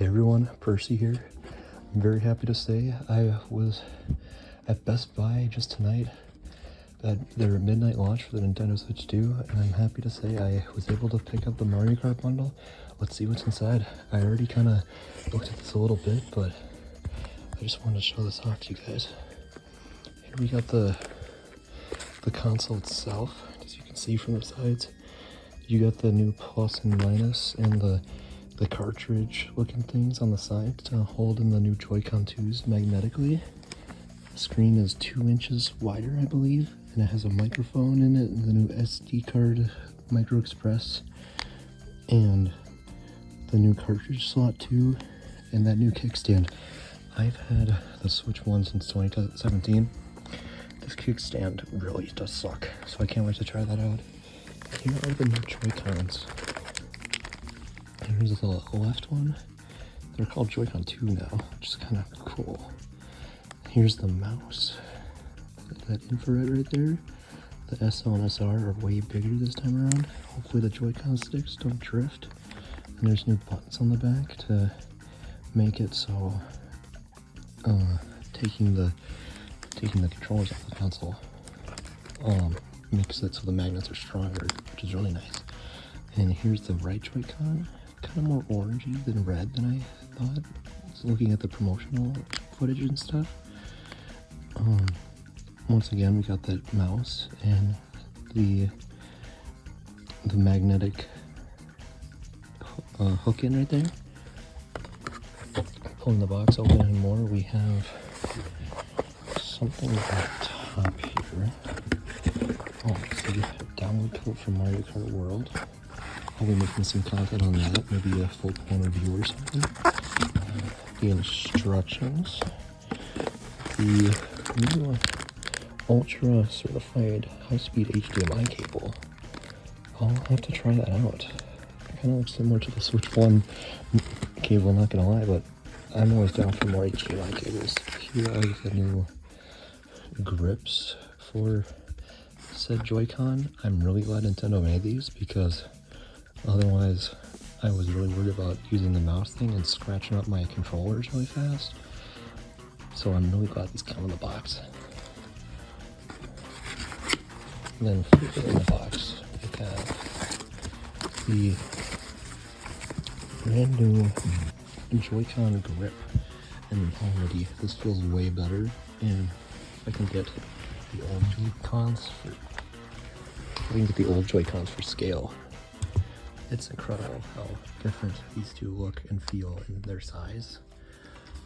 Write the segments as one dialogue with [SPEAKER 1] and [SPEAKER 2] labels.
[SPEAKER 1] Hey everyone, Percy here. I'm very happy to say I was at Best Buy just tonight at their midnight launch for the Nintendo Switch 2, and I'm happy to say I was able to pick up the Mario Kart bundle. Let's see what's inside. I already kind of looked at this a little bit, but I just wanted to show this off to you guys. Here we got the console itself, as you can see from the sides. You got the new plus and minus and the cartridge looking things on the side to hold in the new Joy-Con 2s magnetically. The screen is 2 inches wider, I believe, and it has a microphone in it, and the new SD card micro express, and the new cartridge slot too, and that new kickstand. I've had the Switch 1 since 2017. This kickstand really does suck, so I can't wait to try that out. Here are the new Joy-Cons. Here's the left one. They're called Joy-Con 2 now, which is kind of cool. Here's the mouse. That infrared right there. The SL and SR are way bigger this time around. Hopefully the Joy-Con sticks don't drift. And there's new buttons on the back to make it so taking the controllers off the console makes it so the magnets are stronger, which is really nice. And here's the right Joy-Con. Kind of more orangey than red than I thought. Just looking at the promotional footage and stuff. Once again, we got that mouse and the magnetic hook in right there. Pulling the box open anymore, we have something at the top here. Oh, so we have a download code from Mario Kart World. I'll be making some content on that, maybe a full point review or something. The instructions. The new Ultra certified high-speed HDMI cable. I'll have to try that out. It kind of looks similar to the Switch 1 cable, not gonna lie, but I'm always down for more HDMI cables. Here I have the new grips for said Joy-Con. I'm really glad Nintendo made these because otherwise I was really worried about using the mouse thing and scratching up my controllers really fast. So I'm really glad these come in the box. And then further in the box, we have the brand new Joy-Con grip. And already this feels way better. And I can get the old Joy-Cons for scale. It's incredible how different these two look and feel in their size.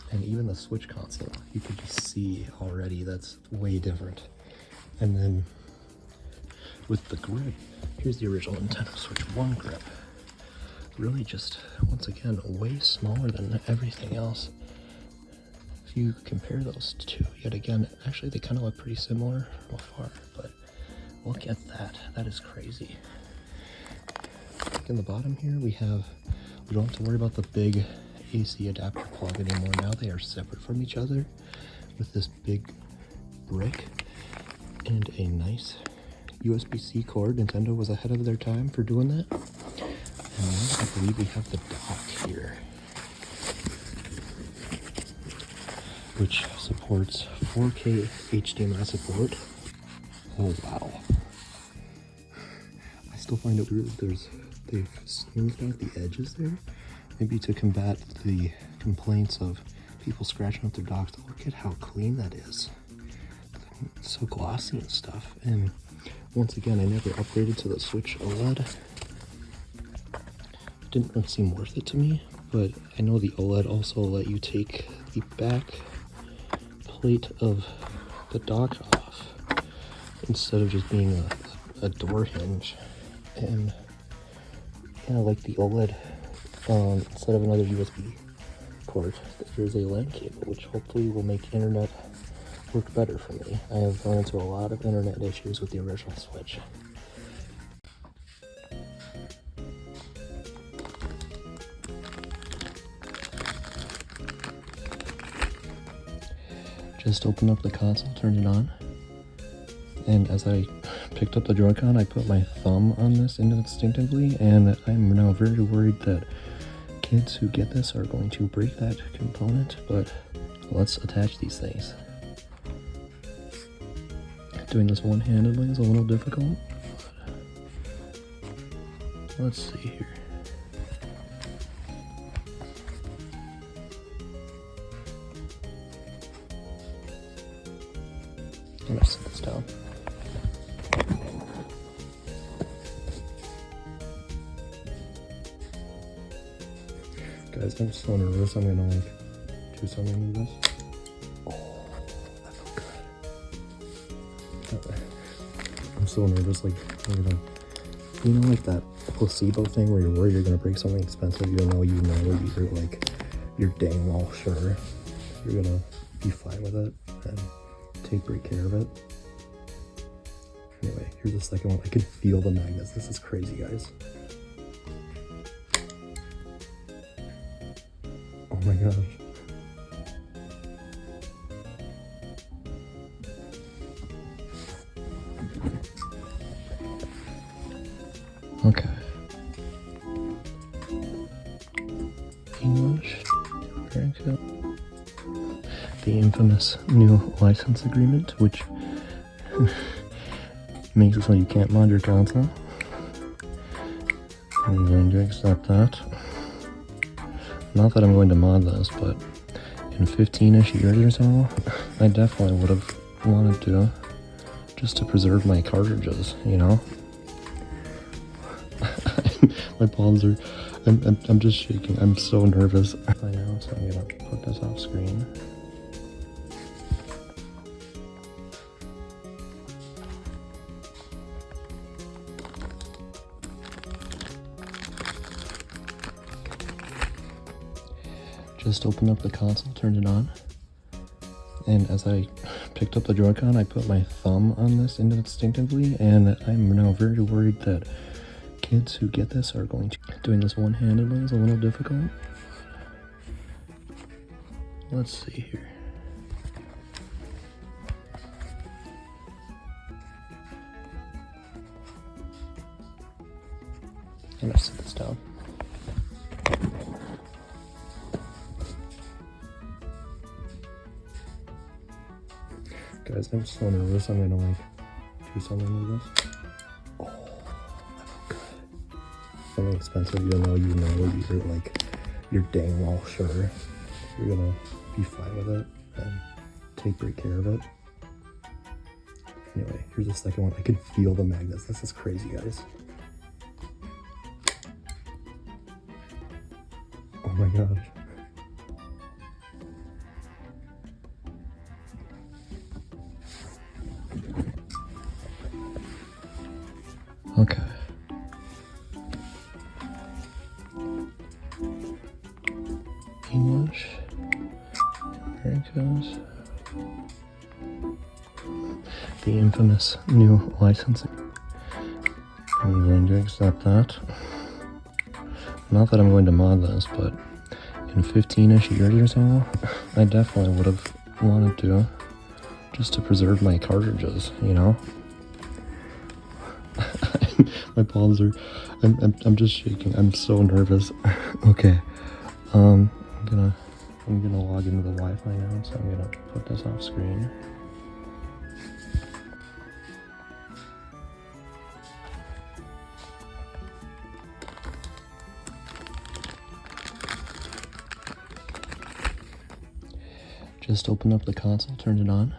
[SPEAKER 1] And even the Switch console, you can just see already that's way different. And then with the grip, here's the original Nintendo Switch 1 grip. Really just, once again, way smaller than everything else. If you compare those two, yet again, actually they kind of look pretty similar from afar, but look at that. That is crazy. In the bottom here, we don't have to worry about the big AC adapter plug anymore. Now they are separate from each other with this big brick and a nice USB-C cord. Nintendo was ahead of their time for doing that. And now I believe we have the dock here, which supports 4K HDMI support. Oh wow. I still find it weird that they've smoothed out the edges there, maybe to combat the complaints of people scratching up their docks. Look at how clean that is. It's so glossy and stuff. And once again, I never upgraded to the Switch OLED. It didn't really seem worth it to me, but I know the OLED also let you take the back plate of the dock off instead of just being a door hinge. And yeah, like the OLED, instead of another USB port, there's a LAN cable, which hopefully will make internet work better for me. I have run into a lot of internet issues with the original Switch. Just opened up the console, turned it on, and as I picked up the Joy-Con, I put my thumb on this instinctively, and I'm now very worried that kids who get this are going to break that component, but let's attach these things. Doing this one-handedly is a little difficult. Let's see here. I'm gonna set this down. Guys, I'm so nervous. I'm gonna do something with this. Oh, that felt good. I'm so nervous. Like, I'm gonna, like that placebo thing where you're worried you're gonna break something expensive. You know, you're dang well sure you're gonna be fine with it and take great care of it. Anyway, here's the second one. I can feel the magnets. This is crazy, guys. Oh my gosh. Okay. English. Very good. The infamous new license agreement, which makes it so you can't mod your console. I'm going to accept that. Not that I'm going to mod this, but in 15-ish years or so, I definitely would have wanted to, just to preserve my cartridges, you know? My palms are, I'm just shaking. I'm so nervous. I know, so I'm gonna put this off screen. Just opened up the console, turned it on, and as I picked up the Joy-Con, I put my thumb on this instinctively, and I'm now very worried that kids who get this are going to... Doing this one-handedly is a little difficult. Let's see here. I'm gonna set this down. Guys, I'm so nervous. I'm gonna do something with this. Oh, that felt good. Something expensive, you're dang well sure you're gonna be fine with it and take great care of it. Anyway, here's the second one. I can feel the magnets. This is crazy, guys. Oh my gosh. Okay. English. Americas. The infamous new licensing. I'm going to accept that. Not that I'm going to mod this, but in 15-ish years or so, I definitely would have wanted to, just to preserve my cartridges, you know? My palms are, I'm just shaking. I'm so nervous. Okay, I'm gonna log into the Wi-Fi now, so I'm gonna put this off screen. Just opened up the console, turned it on,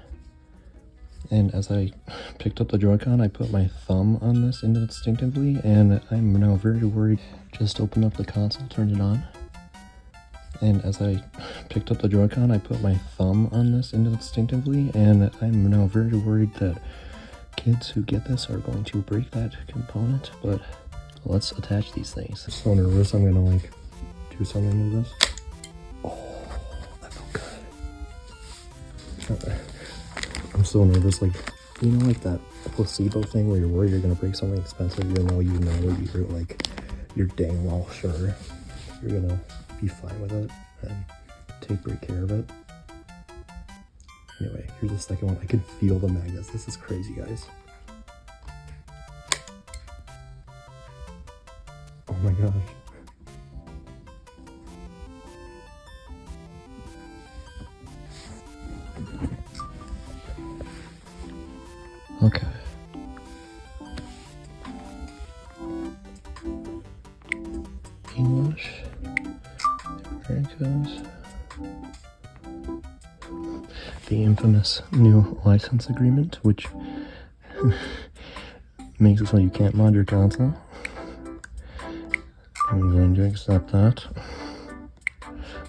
[SPEAKER 1] and as I picked up the Joy-Con, I put my thumb on this instinctively, and I'm now very worried. Just opened up the console, turned it on, and as I picked up the Joy-Con, I put my thumb on this instinctively, and I'm now very worried that kids who get this are going to break that component, but let's attach these things. I'm so nervous. I'm gonna do something with this. Oh, that felt good. I'm so nervous. Like that placebo thing where you're worried you're gonna break something expensive. You're dang well sure you're gonna be fine with it and take great care of it. Anyway, here's the second one. I can feel the magnets. This is crazy, guys. Oh my gosh. There it goes. The infamous new license agreement, which makes it so you can't mod your console. I'm going to accept that.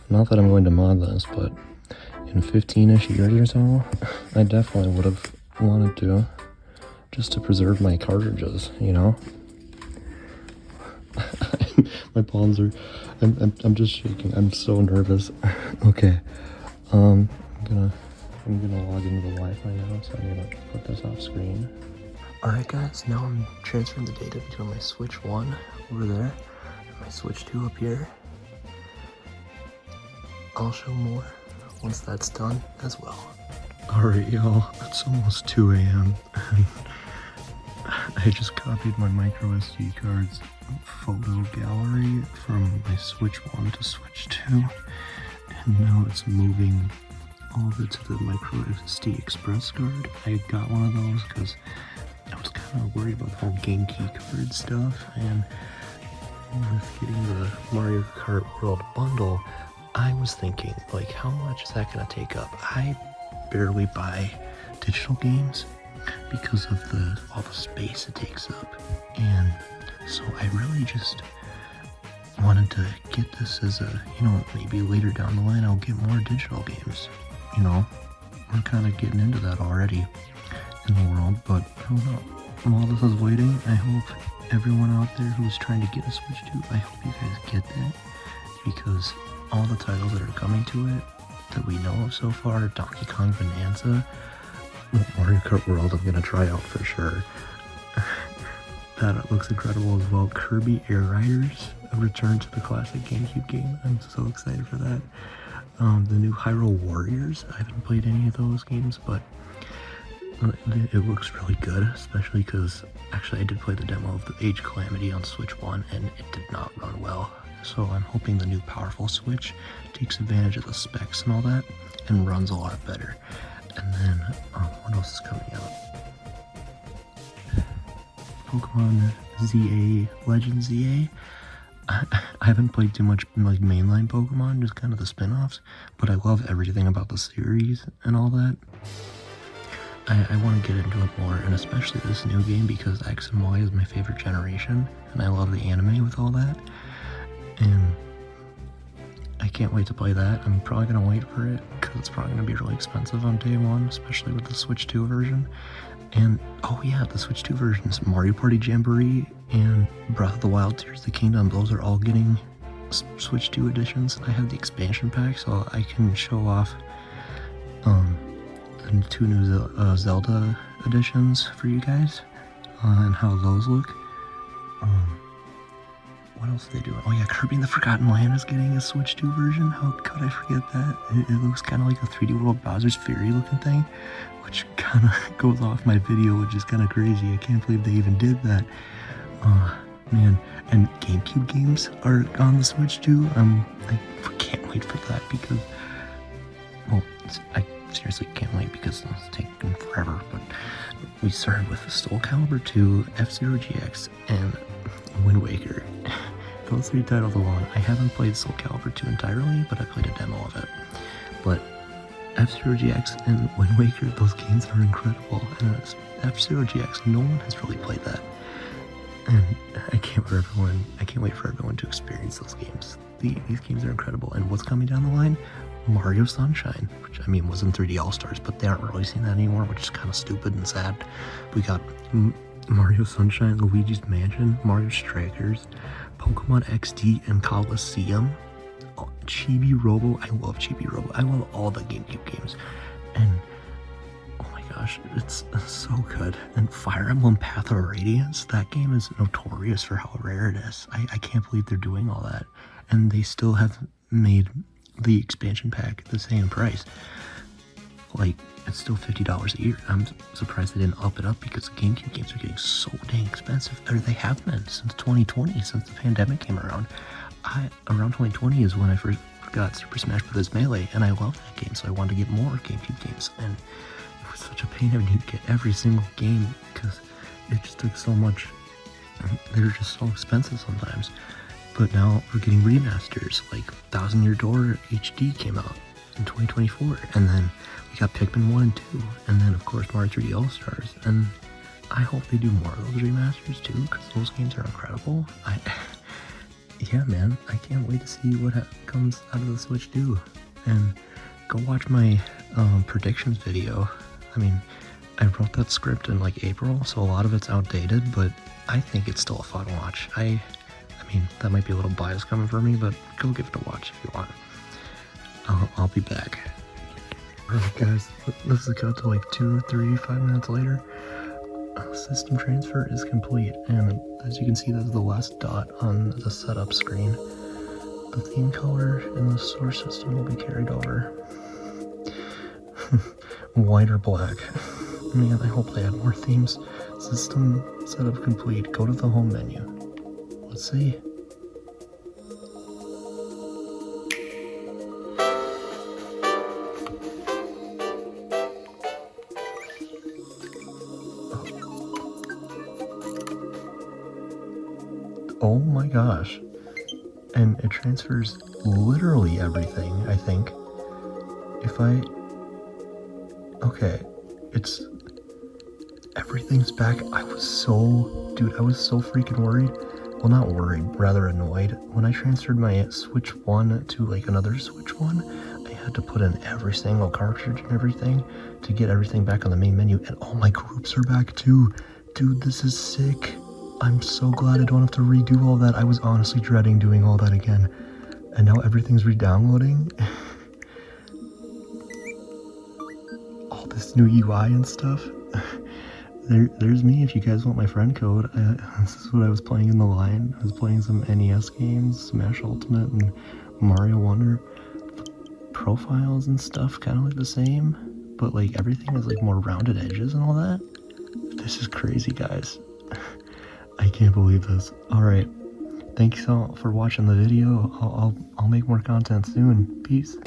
[SPEAKER 1] Not that I'm going to mod this, but in 15-ish years or so, I definitely would have wanted to, just to preserve my cartridges, you know? My palms are, I'm just shaking. I'm so nervous. Okay, I'm gonna log into the Wi-Fi now, so I'm gonna put this off screen. Alright guys, now I'm transferring the data between my Switch 1 over there and my Switch 2 up here. I'll show more once that's done as well. Alright y'all, it's almost 2 a.m. and I just copied my micro SD card's photo gallery from my Switch 1 to Switch 2, and now it's moving all of it to the micro SD express card. I got one of those because I was kind of worried about the whole game key card stuff, and with getting the Mario Kart World bundle, I was thinking, like, how much is that going to take up? I barely buy digital games because of all the space it takes up, and so I really just wanted to get this as a, you know, maybe later down the line I'll get more digital games. You know, we're kind of getting into that already in the world, but I don't know. While this is waiting, I hope everyone out there who's trying to get a Switch 2, I hope you guys get that, because all the titles that are coming to it that we know of so far, Donkey Kong Bonanza, Mario Kart World I'm gonna try out for sure. That looks incredible as well. Kirby Air Riders, a return to the classic GameCube game. I'm so excited for that. The new Hyrule Warriors, I haven't played any of those games, but it looks really good, especially because actually I did play the demo of the Age Calamity on Switch 1 and it did not run well. So I'm hoping the new powerful Switch takes advantage of the specs and all that and runs a lot better. And then, what else is coming out? Pokemon ZA, Legend ZA. I haven't played too much like mainline Pokemon, just kind of the spin-offs, but I love everything about the series and all that. I want to get into it more, and especially this new game because X and Y is my favorite generation, and I love the anime with all that, and I can't wait to play that. I'm probably going to wait for it because it's probably going to be really expensive on day one, especially with the Switch 2 version. And, oh yeah, the Switch 2 versions, Mario Party Jamboree and Breath of the Wild Tears of the Kingdom, those are all getting Switch 2 editions. I have the expansion pack, so I can show off the 2 new Zelda editions for you guys and how those look. What else are they doing? Oh yeah, Kirby and the Forgotten Land is getting a Switch 2 version. How could I forget that? It looks kind of like a 3D World Bowser's Fury looking thing, which kind of goes off my video, which is kind of crazy. I can't believe they even did that. Man, and GameCube games are on the Switch too. I can't wait for that because, well, I seriously can't wait because it's taking forever. But we started with Soul Calibur 2, F-Zero GX, and Wind Waker. Those 3 titles alone. I haven't played Soul Calibur 2 entirely, but I played a demo of it. But F-Zero GX and Wind Waker, those games are incredible. And F-Zero GX, no one has really played that. And I can't wait for everyone to experience those games. These games are incredible. And what's coming down the line? Mario Sunshine, which I mean was in 3D All-Stars, but they aren't releasing that anymore, which is kind of stupid and sad. We got Mario Sunshine, Luigi's Mansion, Mario Strikers, Pokemon XD and Coliseum, Chibi Robo. I love Chibi Robo. I love all the GameCube games. And oh my gosh, it's so good. And Fire Emblem Path of Radiance, that game is notorious for how rare it is. I can't believe they're doing all that. And they still have made the expansion pack the same price. Like, it's still $50 a year. I'm surprised they didn't up it up because the GameCube games are getting so dang expensive. Or they have been since 2020, since the pandemic came around. Around 2020 is when I first got Super Smash Bros. Melee, and I loved that game, so I wanted to get more GameCube games. And it was such a pain having to get every single game because it just took so much. They're just so expensive sometimes. But now we're getting remasters, like Thousand Year Door HD came out in 2024, and then we got Pikmin 1 and 2, and then of course Mario 3D All-Stars, and I hope they do more of those remasters too, because those games are incredible. Yeah man, I can't wait to see what comes out of the Switch 2, and go watch my predictions video. I mean, I wrote that script in like April, so a lot of it's outdated, but I think it's still a fun watch. I mean, that might be a little bias coming from me, but go give it a watch if you want. I'll be back. Alright guys, this is cut to like 2, 3, 5 minutes later. System transfer is complete, and as you can see, that's the last dot on the setup screen. The theme color in the source system will be carried over. White or black. Man, I hope they add more themes. System setup complete. Go to the home menu. Let's see. Oh my gosh. And it transfers literally everything, I think. If I... Okay, it's... Everything's back. I was so... Dude, I was so freaking worried. Well, not worried, rather annoyed. When I transferred my Switch 1 to like another Switch 1, I had to put in every single cartridge and everything to get everything back on the main menu. And all my groups are back too. Dude, this is sick. I'm so glad I don't have to redo all that. I was honestly dreading doing all that again. And now everything's re-downloading. All this new UI and stuff. There's me if you guys want my friend code. This is what I was playing in the line. I was playing some NES games, Smash Ultimate and Mario Wonder. Profiles and stuff kind of like the same, but like everything has like more rounded edges and all that. This is crazy, guys. I can't believe this. Alright, thanks all for watching the video. I'll make more content soon. Peace.